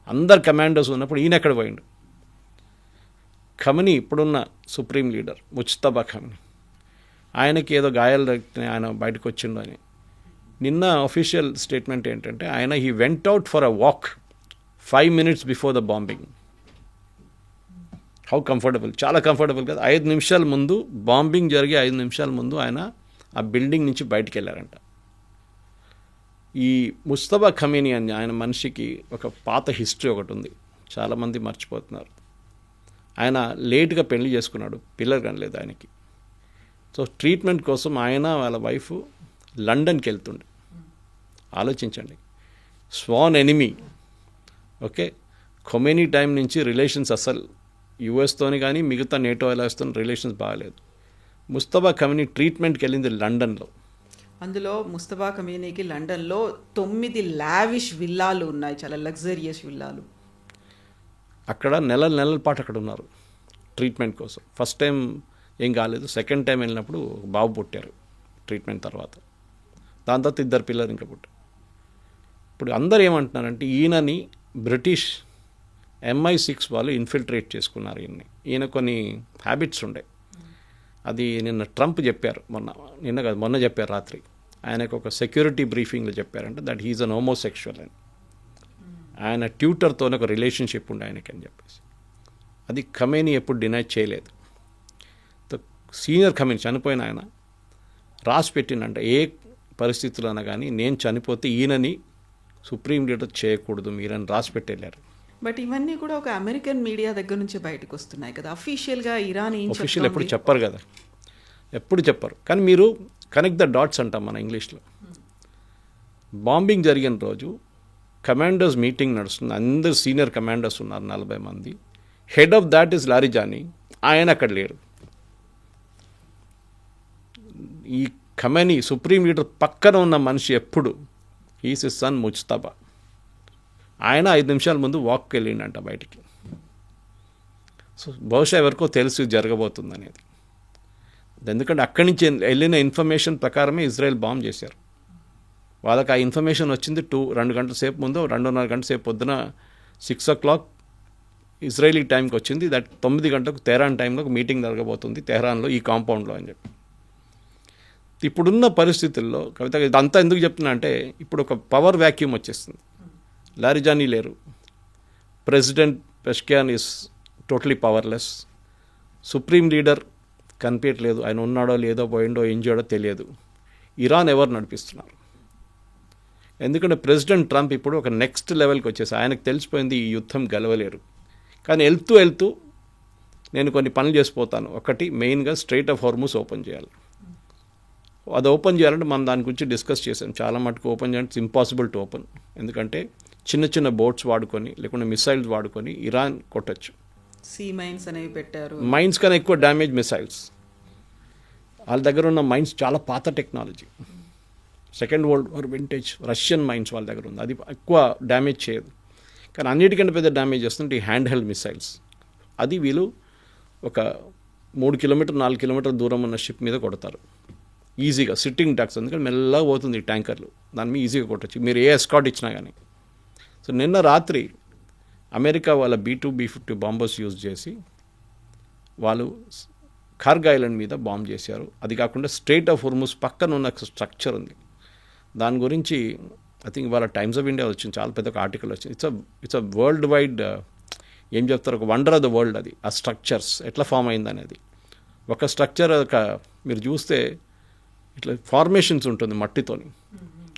C: అందరు కమాండర్స్ ఉన్నప్పుడు ఈయన ఎక్కడ పోయిండు? ఖమనీ ఇప్పుడున్న సుప్రీం లీడర్ ముజ్తబా ఖమనీ, ఆయనకి ఏదో గాయాలు ఆయన బయటకు వచ్చిండు అని. నిన్న అఫీషియల్ స్టేట్మెంట్ ఏంటంటే ఆయన he went out for a walk 5 minutes before the bombing. How comfortable, చాలా కంఫర్టబుల్ కదా. 5 నిమిషాల ముందు, బాంబింగ్ జరిగే 5 నిమిషాల ముందు ఆయన ఆ బిల్డింగ్ నుంచి బయటికి వెళ్ళారంట. ఈ ముజ్తబా ఖమీనీ అని ఆయన మనిషికి ఒక పాత హిస్టరీ ఒకటి ఉంది, చాలామంది మర్చిపోతున్నారు. ఆయన లేట్గా పెళ్లి చేసుకున్నాడు, పిల్లలు కనలేదు ఆయనకి. సో ట్రీట్మెంట్ కోసం ఆయన వాళ్ళ వైఫ్ లండన్కి వెళ్తుండే. ఆలోచించండి, sworn enemy. Okay, Khomeini time నుంచి రిలేషన్స్ అసలు యుఎస్తోని కానీ మిగతా నేటో అలయన్స్తో రిలేషన్స్ బాగాలేదు. ముజ్తబా ఖమీనీ ట్రీట్మెంట్కి వెళ్ళింది లండన్లో.
B: అందులో ముస్తఫా ఖమీనీకి లండన్లో 9 లావిష్ విల్లాలు ఉన్నాయి, చాలా లగ్జరియస్ విల్లాలు.
C: అక్కడ నెలల పాటు అక్కడ ఉన్నారు ట్రీట్మెంట్ కోసం. ఫస్ట్ టైం ఏం కాలేదు, సెకండ్ టైం వెళ్ళినప్పుడు బాబు పుట్టారు ట్రీట్మెంట్ తర్వాత. దాని తర్వాత 2 పిల్లలు ఇంకా పుట్టారు. ఇప్పుడు అందరు ఏమంటున్నారంటే ఈయనని బ్రిటిష్ MI6 వాళ్ళు ఇన్ఫిల్ట్రేట్ చేసుకున్నారు. ఈయన కొన్ని హ్యాబిట్స్ ఉండే. అది నిన్న ట్రంప్ చెప్పారు, మొన్న చెప్పారు రాత్రి. ఆయనకు ఒక సెక్యూరిటీ బ్రీఫింగ్లో చెప్పారంటే దట్ హీజ్ అన్ హోమోసెక్షువల్ అని. ఆయన ట్యూటర్తోనే ఒక రిలేషన్షిప్ ఉండే ఆయనకి అని చెప్పేసి. అది ఖమేనీ ఎప్పుడు డినై చేయలేదు. సీనియర్ ఖమేనీ చనిపోయిన ఆయన రాసి పెట్టినంట, ఏ పరిస్థితుల్లోనా కానీ నేను చనిపోతే ఈయనని సుప్రీం లీడర్ చేయకూడదు మీరని రాసి పెట్టి వెళ్ళారు.
B: బట్ ఇవన్నీ కూడా ఒక అమెరికన్ మీడియా దగ్గర నుంచి బయటకు వస్తున్నాయి కదా. అఫీషియల్గా ఇరాన్
C: అఫీషియల్ ఎప్పుడు చెప్పరు కదా, ఎప్పుడు చెప్పరు. కానీ మీరు కనెక్ట్ ద డాట్స్ అంటాం మన ఇంగ్లీష్లో. బాంబింగ్ జరిగిన రోజు కమాండర్స్ మీటింగ్ నడుస్తుంది, అందరు సీనియర్ కమాండర్స్ ఉన్నారు 40 మంది. Head of that is Larijani, ఆయన అక్కడ లేరు. ఈ ఖమేనీ సుప్రీం లీడర్ పక్కన ఉన్న మనిషి ఎప్పుడు ఈస్ ఇస్ సన్ ముజ్తబా. ఆయన 5 నిమిషాల ముందు వాక్కి వెళ్ళిండంట బయటికి. సో బహుశా ఎవరికో తెలుసు జరగబోతుంది అనేది. ఎందుకంటే అక్కడి నుంచి వెళ్ళిన ఇన్ఫర్మేషన్ ప్రకారమే ఇజ్రాయెల్ బాంబ్ చేశారు. వాళ్ళకి ఆ ఇన్ఫర్మేషన్ వచ్చింది 2 గంటల సేపు ముందు, 2.5 గంటల సేపు పొద్దున 6 o'clock ఇజ్రాయలీ టైంకి వచ్చింది. దట్ 9 గంటలకు తెహరాన్ టైంలో ఒక మీటింగ్ జరగబోతుంది తెహరాన్లో ఈ కాంపౌండ్లో అని చెప్పి. ఇప్పుడున్న పరిస్థితుల్లో కవిత ఇదంతా ఎందుకు చెప్తున్నా అంటే ఇప్పుడు ఒక పవర్ వ్యాక్యూమ్ వచ్చేస్తుంది. లారిజానీ లేరు, ప్రెసిడెంట్ పెష్కియాన్ ఈస్ టోటలీ పవర్లెస్, సుప్రీం లీడర్ కనిపించట్లేదు, ఆయన ఉన్నాడో లేదో పోయిండో ఏం చేయడో తెలియదు. ఇరాన్ ఎవరు నడిపిస్తున్నారు? ఎందుకంటే ప్రెసిడెంట్ ట్రంప్ ఇప్పుడు ఒక నెక్స్ట్ లెవెల్కి వచ్చేసి ఆయనకు తెలిసిపోయింది ఈ యుద్ధం గెలవలేరు. కానీ వెళ్తూ నేను కొన్ని పనులు చేసిపోతాను. ఒకటి మెయిన్గా స్ట్రైట్ ఆఫ్ హార్మూజ్ ఓపెన్ చేయాలి. అది ఓపెన్ చేయాలంటే మనం దాని గురించి డిస్కస్ చేసాం. చాలా మటుకు ఓపెన్ చేయాలంటే ఇంపాసిబుల్ టు ఓపెన్. ఎందుకంటే చిన్న బోట్స్ వాడుకొని లేకుంటే మిసైల్స్ వాడుకొని ఇరాన్ కొట్టచ్చు.
B: సీ మైన్స్ అనేవి పెట్టారు.
C: మైన్స్ కన్నా ఎక్కువ డ్యామేజ్ మిసైల్స్. వాళ్ళ దగ్గర ఉన్న మైన్స్ చాలా పాత technology, second world war vintage Russian mines వాళ్ళ దగ్గర ఉంది. అది ఎక్కువ డ్యామేజ్ చేయదు, కానీ అన్నిటికంటే పెద్ద డ్యామేజ్ చేస్తుంటే ఈ హ్యాండ్ హెల్డ్ మిసైల్స్. అది వీళ్ళు ఒక 3 కిలోమీటర్ 4 కిలోమీటర్ దూరం ఉన్న షిప్ మీద కొడతారు ఈజీగా, సిట్టింగ్ డాక్స్. ఎందుకంటే మెల్లగా పోతుంది ఈ ట్యాంకర్లు, దాని మీద ఈజీగా కొట్టచ్చు మీరు ఏ ఎస్కాట్ ఇచ్చినా కానీ. సో నిన్న రాత్రి అమెరికా వాళ్ళ B-2 B-50 బాంబర్స్ యూజ్ చేసి వాళ్ళు కార్గ్ ఐలాండ్ మీద బాంబ్ చేశారు. అది కాకుండా స్ట్రైట్ ఆఫ్ హోర్ముజ్ పక్కన ఉన్న స్ట్రక్చర్ ఉంది, దాని గురించి ఐ థింక్ వాళ్ళ టైమ్స్ ఆఫ్ ఇండియా వచ్చింది, చాలా పెద్ద ఒక ఆర్టికల్ వచ్చింది. ఇట్స్ అ వరల్డ్ వైడ్ ఏం చెప్తారు, ఒక వండర్ ఆఫ్ ద వరల్డ్. అది ఆ స్ట్రక్చర్స్ ఎట్లా ఫామ్ అయింది అనేది. ఒక స్ట్రక్చర్ మీరు చూస్తే ఇట్లా ఫార్మేషన్స్ ఉంటుంది మట్టితోని,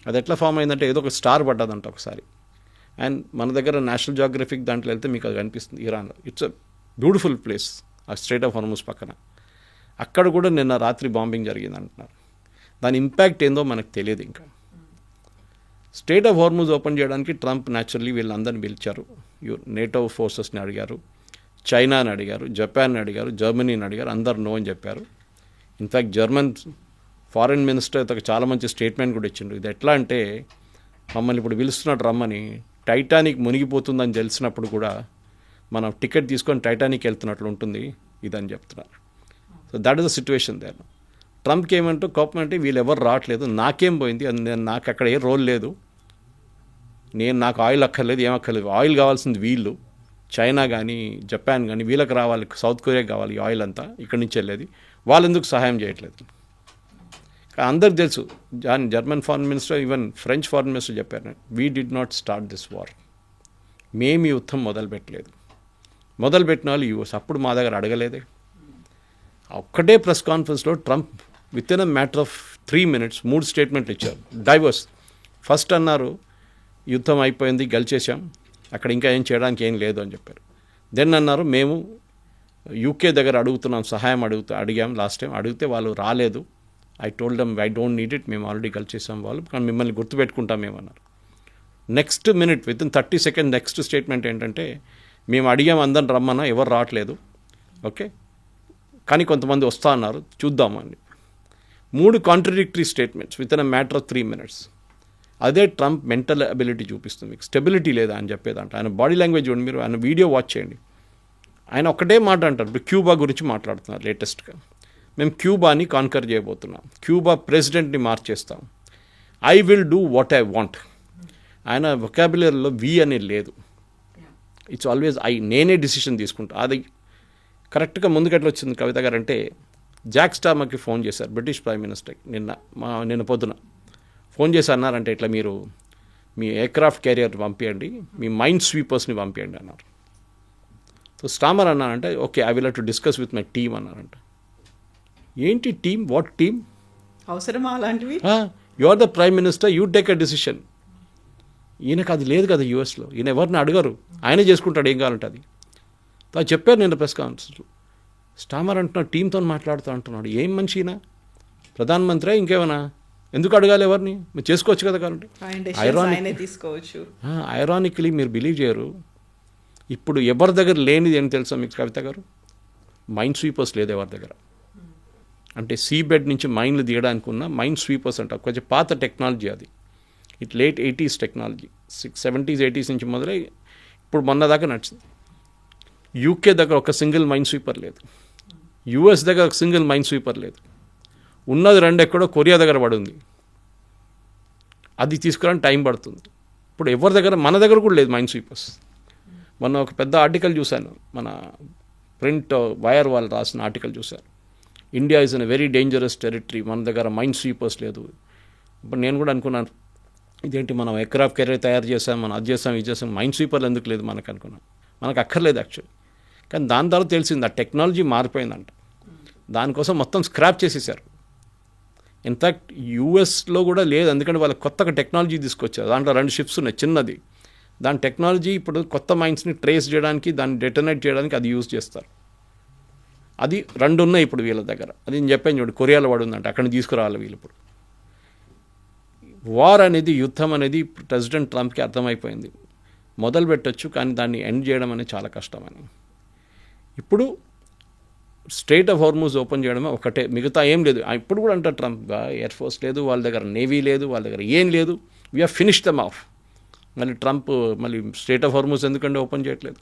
C: అది ఎట్లా ఫామ్ అయిందంటే ఏదో ఒక స్టార్ పడ్డదంట ఒకసారి. అండ్ మన దగ్గర నేషనల్ జియోగ్రఫిక్ దాంట్లో వెళ్తే మీకు అది కనిపిస్తుంది ఇరాన్లో. ఇట్స్ అ బ్యూటిఫుల్ ప్లేస్ ఆ స్ట్రైట్ ఆఫ్ హోర్ముజ్ పక్కన. అక్కడ కూడా నిన్న రాత్రి బాంబింగ్ జరిగింది అంటున్నారు. దాని ఇంపాక్ట్ ఏందో మనకు తెలియదు ఇంకా. స్ట్రైట్ ఆఫ్ హోర్ముజ్ ఓపెన్ చేయడానికి ట్రంప్ న్యాచురల్లీ వీళ్ళందరినీ పిలిచారు. నేటో ఫోర్సెస్ని అడిగారు, చైనాని అడిగారు, జపాన్ని అడిగారు, జర్మనీని అడిగారు. అందరు నో అని చెప్పారు. ఇన్ఫ్యాక్ట్ జర్మన్ ఫారిన్ మినిస్టర్ చాలా మంచి స్టేట్మెంట్ కూడా ఇచ్చిండు. ఇది ఎట్లా అంటే మమ్మల్ని ఇప్పుడు పిలుస్తున్నాడు రమ్మని, టైటానిక్ మునిగిపోతుందని తెలిసినప్పుడు కూడా మనం టికెట్ తీసుకొని టైటానిక్ వెళ్తున్నట్లు ఉంటుంది ఇదని చెప్తున్నారు. So that is the situation there. ట్రంప్కి ఏమంటూ కోపం అంటే వీళ్ళు ఎవరు రావట్లేదు, నాకేం పోయింది, నాకు అక్కడ ఏ రోల్ లేదు, నాకు ఆయిల్ అక్కర్లేదు, ఏం అక్కర్లేదు, ఆయిల్ కావాల్సింది వీళ్ళు, చైనా కానీ జపాన్ కానీ వీళ్ళకి రావాలి, సౌత్ కొరియా కావాలి ఆయిల్ అంతా ఇక్కడి నుంచి వెళ్ళేది, వాళ్ళు ఎందుకు సహాయం చేయట్లేదు. అందరికి తెలుసు, German foreign minister even French foreign minister చెప్పారు, we did not start this war, మేము ఈ యుద్ధం మొదలుపెట్టలేదు, మొదలుపెట్టిన వాళ్ళు యూఎస్, అప్పుడు మా దగ్గర అడగలేదే. ఒక్కటే ప్రెస్ కాన్ఫరెన్స్లో Trump with in a matter of 3 minutes 3 స్టేట్మెంట్లు ఇచ్చారు, డైవర్స్. ఫస్ట్ అన్నారు యుద్ధం అయిపోయింది, గెలిచేసాం, అక్కడ ఇంకా ఏం చేయడానికి ఏం లేదు అని చెప్పారు. దెన్ అన్నారు మేము యూకే దగ్గర అడుగుతున్నాం, సహాయం అడిగాం లాస్ట్ టైం, అడిగితే వాళ్ళు రాలేదు, I told them I don't need it, మేము ఆల్రెడీ గెలిచేసాం వాళ్ళు, కానీ మిమ్మల్ని గుర్తుపెట్టుకుంటాం మేమన్నారు. Next minute within 30 seconds next statement ఏంటంటే మేము అడిగాం అందరిని రమ్మన్నా, ఎవరు రావట్లేదు, ఓకే, కానీ కొంతమంది వస్తా అన్నారు చూద్దామని. 3 contradictory statements with in a matter of 3 minutes. అదే ట్రంప్ మెంటల్ అబిలిటీ చూపిస్తుంది, మీకు స్టెబిలిటీ లేదా అని చెప్పేదంట. ఆయన బాడీ లాంగ్వేజ్ చూడండి, మీరు ఆయన వీడియో వాచ్ చేయండి. ఆయన ఒకటే మాట అంటారు. ఇప్పుడు క్యూబా గురించి మాట్లాడుతున్నారు లేటెస్ట్గా, మేము క్యూబాని కాన్కర్ చేయబోతున్నాం, క్యూబా ప్రెసిడెంట్ని మార్చేస్తాం, I will do what I want. ఆయన వొకాబులరీలో వి అనేది లేదు, ఇట్స్ ఆల్వేస్ ఐ, నేనే డిసిషన్ తీసుకుంటా. అది కరెక్ట్గా ముందుకెట్లా వచ్చింది కవిత గారు అంటే, జాక్ స్టార్మర్కి ఫోన్ చేశారు బ్రిటిష్ ప్రైమ్ మినిస్టర్ నిన్న పొద్దున ఫోన్ చేసి అన్నారంటే, ఇట్లా మీరు మీ ఎయిర్క్రాఫ్ట్ క్యారియర్ పంపించండి, మీ మైండ్ స్వీపర్స్ని పంపించండి అన్నారు. సో స్టామర్ అన్నారంటే okay I will have to discuss with my team అన్నారంట. ఏంటి టీమ్, వాట్ టీమ్,
B: అవసరమా అలాంటివి?
C: You are the prime minister, you take a decision. ఈయనకు అది లేదు కదా యూఎస్లో, ఈయన ఎవరిని అడగరు, ఆయనే చేసుకుంటాడు ఏం కావాలంటే అది. అది చెప్పారు నేను ప్రెస్ కాన్ఫరెన్స్లో. స్టామర్ అంటున్నాడు టీంతో మాట్లాడుతూ అంటున్నాడు, ఏం మనిషి ఈయన, ప్రధానమంత్రి ఇంకేమైనా, ఎందుకు అడగాలి ఎవరిని, మీరు చేసుకోవచ్చు కదా కావాలంటే. ఐరానిక్లీ మీరు బిలీవ్ చేయరు, ఇప్పుడు ఎవరి దగ్గర లేనిది ఏం తెలుసా మీకు కవిత గారు, మైండ్ స్వీపర్స్ లేదు ఎవరి దగ్గర. అంటే సీ బెడ్ నుంచి మైండ్లు తీయడానికి ఉన్న మైండ్ స్వీపర్స్ అంటారు, కొంచెం పాత టెక్నాలజీ అది. It late 80s technology, 70s 80s నుంచి మొదలై ఇప్పుడు మొన్న దాకా నడిచింది. యూకే దగ్గర ఒక సింగిల్ మైండ్ స్వీపర్ లేదు, యూఎస్ దగ్గర ఒక సింగిల్ మైండ్ స్వీపర్ లేదు, ఉన్నది 2 ఎక్కడో కొరియా దగ్గర పడి ఉంది, అది తీసుకురావడానికి టైం పడుతుంది. ఇప్పుడు ఎవరి దగ్గర, మన దగ్గర కూడా లేదు మైండ్ స్వీపర్స్. మొన్న ఒక పెద్ద ఆర్టికల్ చూశాను, మన ప్రింట్ వైర్ వాళ్ళు రాసిన ఆర్టికల్ చూశారు, India is in a very dangerous territory, మన దగ్గర మైండ్ స్వీపర్స్ లేదు. ఇప్పుడు నేను కూడా అనుకున్నాను ఇదేంటి మనం ఎయిర్క్రాఫ్ట్ కెరీర్ తయారు చేసాం, మనం అది చేసాం ఇది చేసాం, మైండ్ స్వీపర్లు ఎందుకు లేదు మనకు అనుకున్నాను. మనకు అక్కర్లేదు యాక్చువల్లీ, కానీ దాని తర్వాత తెలిసింది ఆ టెక్నాలజీ మారిపోయిందంట, దానికోసం మొత్తం స్క్రాప్ చేసేసారు. ఇన్ఫ్యాక్ట్ యూఎస్లో కూడా లేదు, ఎందుకంటే వాళ్ళకి కొత్తగా టెక్నాలజీ తీసుకొచ్చారు, దాంట్లో 2 షిప్స్ ఉన్నాయి చిన్నది, దాని టెక్నాలజీ ఇప్పుడు కొత్త మైండ్స్ని ట్రేస్ చేయడానికి, దాన్ని డెటోనేట్ చేయడానికి అది యూజ్ చేస్తారు. అది 2 ఉన్నాయి ఇప్పుడు వీళ్ళ దగ్గర. అది నేను చెప్పాను చూడు, కొరియాలో పడి ఉందంటే అక్కడిని తీసుకురావాలి వీళ్ళు. ఇప్పుడు వార్ అనేది, యుద్ధం అనేది ప్రెసిడెంట్ ట్రంప్కి అర్థమైపోయింది, మొదలు పెట్టచ్చు కానీ దాన్ని ఎండ్ చేయడం అనేది చాలా కష్టమని. ఇప్పుడు స్ట్రైట్ ఆఫ్ హార్మూజ్ ఓపెన్ చేయడమే ఒకటే, మిగతా ఏం లేదు. ఇప్పుడు కూడా అంటారు ట్రంప్, ఎయిర్ ఫోర్స్ లేదు, వాళ్ళ దగ్గర నేవీ లేదు, వాళ్ళ దగ్గర ఏం లేదు, we have finish them off. మళ్ళీ ట్రంప్ మళ్ళీ స్ట్రైట్ ఆఫ్ హార్మూజ్ ఎందుకంటే ఓపెన్ చేయట్లేదు?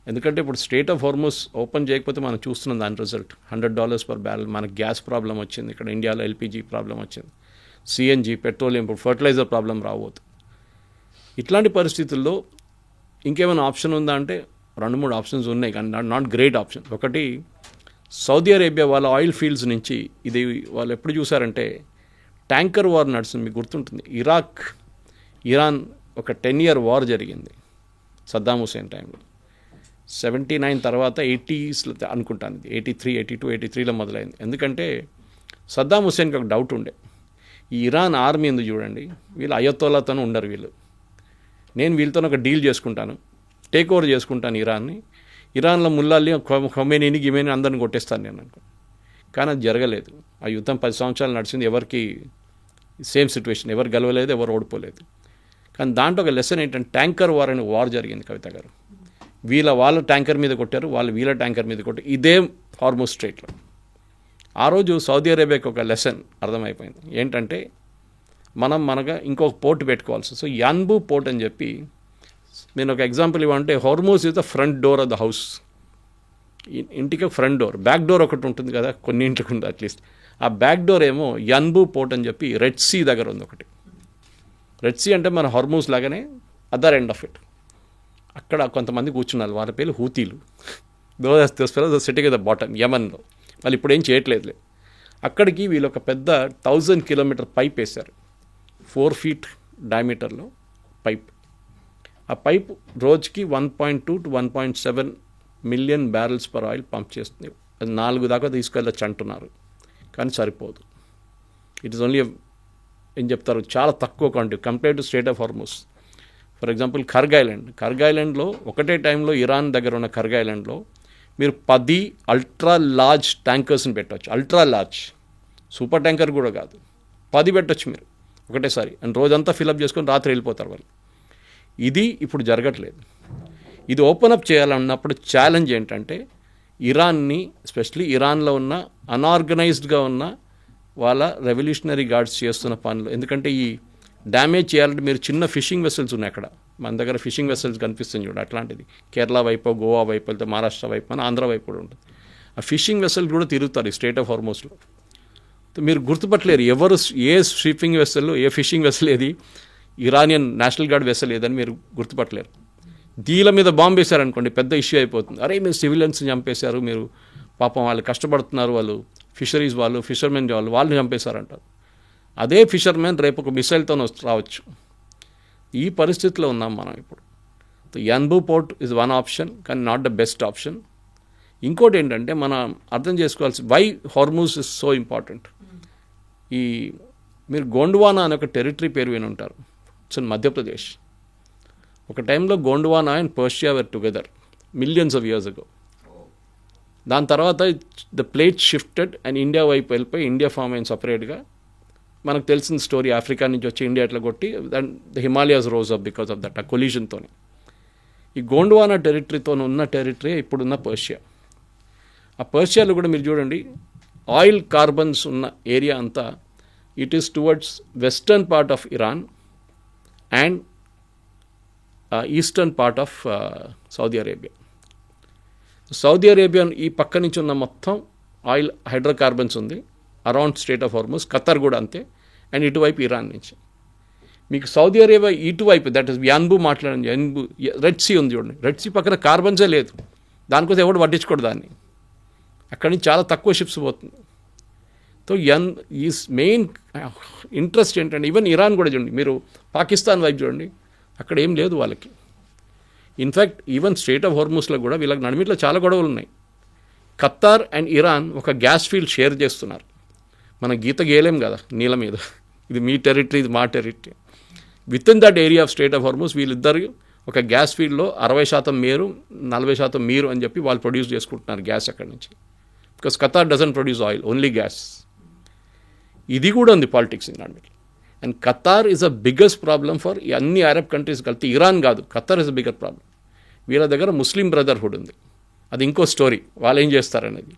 C: ఎందుకంటే ఇప్పుడు స్ట్రైట్ ఆఫ్ హార్మూజ్ ఓపెన్ చేయకపోతే మనం చూస్తున్నాం దాని రిజల్ట్. $100 per barrel. మనకు గ్యాస్ ప్రాబ్లం వచ్చింది, ఇక్కడ ఇండియాలో ఎల్పిజి ప్రాబ్లం వచ్చింది, సిఎన్జి, పెట్రోలియం, ఇప్పుడు ఫర్టిలైజర్ ప్రాబ్లం రాబోతుంది. ఇట్లాంటి పరిస్థితుల్లో ఇంకేమైనా ఆప్షన్ ఉందా అంటే 2-3 ఆప్షన్స్ ఉన్నాయి, కానీ నాట్ గ్రేట్ ఆప్షన్. ఒకటి, సౌదీ అరేబియా వాళ్ళ ఆయిల్ ఫీల్డ్స్ నుంచి ఇది వాళ్ళు ఎప్పుడు చూసారంటే ట్యాంకర్ వార్ నడుస్తుంది. మీకు గుర్తుంటుంది, ఇరాన్ ఒక 10-year వార్ జరిగింది సద్దాం హుసేన్ టైంలో. 79 తర్వాత 80s అనుకుంటాను, ఇది 83, 82, 83లో మొదలైంది. ఎందుకంటే సద్దాం హుసేన్కి ఒక డౌట్ ఉండే, ఈ ఇరాన్ ఆర్మీ ఎందుకు చూడండి, వీళ్ళు అయతోలాతోనే ఉండరు, నేను వీళ్ళతో ఒక డీల్ చేసుకుంటాను, టేక్ ఓవర్ చేసుకుంటాను ఇరాన్లో ముల్లాల్ని, ఖొమేనీని, గిమేని అందరిని కొట్టేస్తాను నేను అనుకో. కానీ అది జరగలేదు. ఆ యుద్ధం 10 సంవత్సరాలు నడిచింది, ఎవరికి సేమ్ సిచ్యువేషన్, ఎవరు గెలవలేదు, ఎవరు ఓడిపోలేదు. కానీ దాంట్లో ఒక లెసన్ ఏంటంటే ట్యాంకర్ వార్ అనే వార్ జరిగింది కవిత గారు. వాళ్ళ ట్యాంకర్ మీద కొట్టారు, వీళ్ళ ట్యాంకర్ మీద కొట్టారు, ఇదే హార్మూజ్ స్ట్రైట్లో. ఆ రోజు సౌదీ అరేబియాకి ఒక లెసన్ అర్థమైపోయింది, ఏంటంటే మనగా ఇంకొక పోర్ట్ పెట్టుకోవాల్సి. సో యాన్బు పోర్ట్ అని చెప్పి, నేను ఒక ఎగ్జాంపుల్ ఇవ్వంటే, Hormuz is the front door of the house. ఇంటికి ఫ్రంట్ డోర్, బ్యాక్ డోర్ ఒకటి ఉంటుంది కదా, కొన్ని ఇంటికి ఉంది అట్లీస్ట్. ఆ బ్యాక్ డోర్ ఏమో యాన్బు పోర్ట్ అని చెప్పి రెడ్ సీ దగ్గర ఉంది ఒకటి. రెడ్ సీ అంటే మన హార్మూజ్ లాగానే అదర్ ఎండ్ ఆఫ్ ఇట్. అక్కడ కొంతమంది కూర్చున్నారు, వాళ్ళ పేర్లు హూతీలు. Those sitting at the bottom, యమన్లో. వాళ్ళు ఇప్పుడు ఏం చేయట్లేదు. అక్కడికి వీళ్ళు ఒక పెద్ద 1000 kilometer పైప్ వేశారు, 4 feet డయామీటర్లో పైప్. ఆ పైప్ రోజుకి 1.2 to 1.7 million barrels per oil pump చేస్తుంది. అది 4 దాకా తీసుకెళ్ళచ్చు అంటున్నారు, కానీ సరిపోదు. ఇట్ ఈస్ ఓన్లీ ఏం చెప్తారు, చాలా తక్కువ quantity compare to strait of Hormuz. For example Kharg ఐలాండ్లో ఒకటే టైంలో ఇరాన్ దగ్గర ఉన్న కర్గ్ ఐలాండ్లో మీరు 10 అల్ట్రా లార్జ్ ట్యాంకర్స్ని పెట్టవచ్చు. అల్ట్రా లార్జ్, సూపర్ ట్యాంకర్ కూడా కాదు, 10 పెట్టచ్చు మీరు ఒకటేసారి. అండ్ రోజంతా ఫిలప్ చేసుకొని రాత్రి వెళ్ళిపోతారు వాళ్ళు. ఇది ఇప్పుడు జరగట్లేదు. ఇది ఓపెన్ అప్ చేయాలన్నప్పుడు ఛాలెంజ్ ఏంటంటే ఇరాన్ని, ఎస్పెషలీ ఇరాన్లో ఉన్న అన్ఆర్గనైజ్డ్గా ఉన్న వాళ్ళ రెవల్యూషనరీ గార్డ్స్ చేస్తున్న పనులు. ఎందుకంటే ఈ డ్యామేజ్ చేయాలంటే మీరు చిన్న ఫిషింగ్ వెసల్స్ ఉన్నాయి అక్కడ, మన దగ్గర ఫిషింగ్ వెసల్స్ కనిపిస్తుంది చూడ, అట్లాంటిది కేరళ వైపు, గోవా వైపు వెళ్తే మహారాష్ట్ర వైపు, మన ఆంధ్ర వైపు కూడా ఉంటుంది. ఆ ఫిషింగ్ వెసల్ కూడా తిరుగుతారు ఈ స్ట్రైట్ ఆఫ్ హార్మూజ్లో. మీరు గుర్తుపట్టలేరు ఎవరు ఏ షిప్పింగ్ వెసల్, ఏ ఫిషింగ్ వెసల్ ఏది ఇరానియన్ నేషనల్ గార్డ్ వెసల్ ఏదని మీరు గుర్తుపట్టలేరు. దీల మీద బాంబు వేశారనుకోండి, పెద్ద ఇష్యూ అయిపోతుంది. అరే మీరు సివిలియన్స్ని చంపేశారు, మీరు పాపం వాళ్ళు కష్టపడుతున్నారు, వాళ్ళు ఫిషరీస్ వాళ్ళు, ఫిషర్మెన్ వాళ్ళని చంపేశారంటారు. అదే ఫిషర్మెన్ రేపు ఒక మిసైల్తో రావచ్చు. ఈ పరిస్థితిలో ఉన్నాం మనం ఇప్పుడు. Yanbu port is one option, కానీ నాట్ ద బెస్ట్ ఆప్షన్. ఇంకోటి ఏంటంటే మనం అర్థం చేసుకోవాల్సి, why Hormuz is so important. మీరు గోండ్వానా అనే ఒక టెరిటరీ పేరు విని ఉంటారు, ఇట్స్ ఇన్ మధ్యప్రదేశ్. ఒక టైంలో Gondwana and Persia were together millions of years ago. దాని తర్వాత the plate shifted and India వైపు వెళ్ళిపోయి ఇండియా ఫామ్ అయిన సపరేట్గా. మనకు తెలిసిన స్టోరీ, ఆఫ్రికా నుంచి వచ్చి ఇండియా ఎట్లా కొట్టి the Himalayas rose up because of that, ఆ కొలిజన్తో. ఈ గోండ్వానా టెరిటరీతో ఉన్న టెరిటరీ ఇప్పుడున్న పర్షియా. ఆ పర్షియాలో కూడా మీరు చూడండి, ఆయిల్ కార్బన్స్ ఉన్న ఏరియా అంతా it is towards western part of Iran and eastern part of Saudi Arabia. Saudi Arabia ఈ పక్క నుంచి ఉన్న మొత్తం ఆయిల్ హైడ్రోకార్బన్స్ ఉంది around straight of Hormuz. Qatar కూడా అంతే. అండ్ ఇటువైపు ఇరాన్ నుంచి మీకు సౌదీ అరేబియా ఇటువైపు, దట్ ఈస్ యాన్బు మాట్లాడండి, యాన్బు రెడ్ సీ ఉంది చూడండి, రెడ్ సీ పక్కన కార్బన్సే లేదు, దానికోసం ఎవడు పట్టించుకోడు దాన్ని. అక్కడి నుంచి చాలా తక్కువ షిప్స్ పోతుంది. సో ఈ మెయిన్ ఇంట్రెస్ట్ ఏంటంటే, ఈవెన్ ఇరాన్ కూడా చూడండి, మీరు పాకిస్తాన్ వైపు చూడండి, అక్కడ ఏం లేదు వాళ్ళకి. ఇన్ఫ్యాక్ట్ ఈవెన్ స్ట్రైట్ ఆఫ్ హార్మూజ్లో కూడా వీళ్ళకి నడిమిట్లో చాలా గొడవలు ఉన్నాయి. ఖతార్ అండ్ ఇరాన్ ఒక గ్యాస్ ఫీల్డ్ షేర్ చేస్తున్నారు. మన గీత గేయలేం కదా నీళ్ళ మీద, ఇది మీ టెరిటరీ, ఇది మా territory. With in that area of straight of Hormuz వీళ్ళిద్దరు ఒక గ్యాస్ ఫీల్డ్లో 60% మీరు, 40% మీరు అని చెప్పి వాళ్ళు ప్రొడ్యూస్ చేసుకుంటున్నారు గ్యాస్ అక్కడి నుంచి. Because Qatar doesn't produce oil, only gas. ఇది కూడా ఉంది పాలిటిక్స్ ఇన్ దాని. And Qatar is a biggest problem for అన్ని అరబ్ కంట్రీస్ కలిపి. ఇరాన్ కాదు, Qatar is a bigger problem. వీళ్ళ దగ్గర ముస్లిం బ్రదర్హుడ్ ఉంది, అది ఇంకో స్టోరీ. వాళ్ళు ఏం చేస్తారనేది.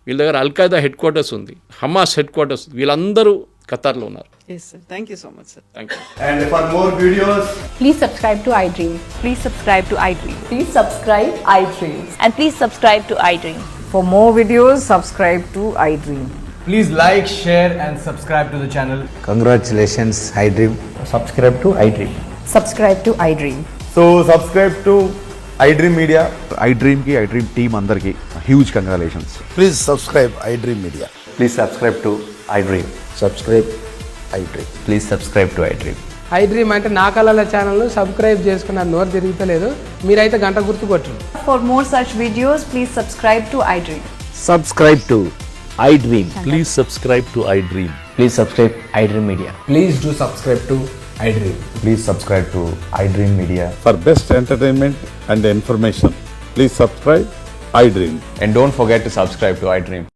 C: వీళ్ళ దగ్గర అల్ఖైదా హెడ్ క్వార్టర్స్ ఉంది, హమాస్ హెడ్ క్వార్టర్స్, వీళ్ళందరూ ఖతార్లో ఉన్నారు.
B: Yes sir, thank you so much sir.
C: Thank you.
D: And for more videos,
E: Please subscribe to iDream.
F: Please subscribe to iDream.
E: Please subscribe iDream.
F: And please subscribe to iDream.
G: For more videos, subscribe to iDream.
D: please like, share and subscribe to the channel.
H: Congratulations, iDream.
D: Subscribe to iDream.
E: Subscribe to iDream.
D: So subscribe to iDream Media.
I: iDream की iDream team अंदर की huge congratulations.
H: Please subscribe iDream Media.
D: Please subscribe to iDream.
H: Subscribe iDream.
D: Please subscribe to iDream.
J: iDream అంటే నా కళల ఛానల్ను subscribe చేసుకున్న నోరు తిరుగుతలేదు, మీరైతే గంట గుర్తు కొట్టండి.
E: For more such videos, please subscribe to iDream.
H: Subscribe to iDream.
K: Please subscribe to iDream.
D: Please subscribe iDream Media.
J: Please do subscribe to iDream.
H: Please subscribe to iDream Media.
I: For best entertainment and information, please subscribe iDream.
D: And don't forget to subscribe to iDream.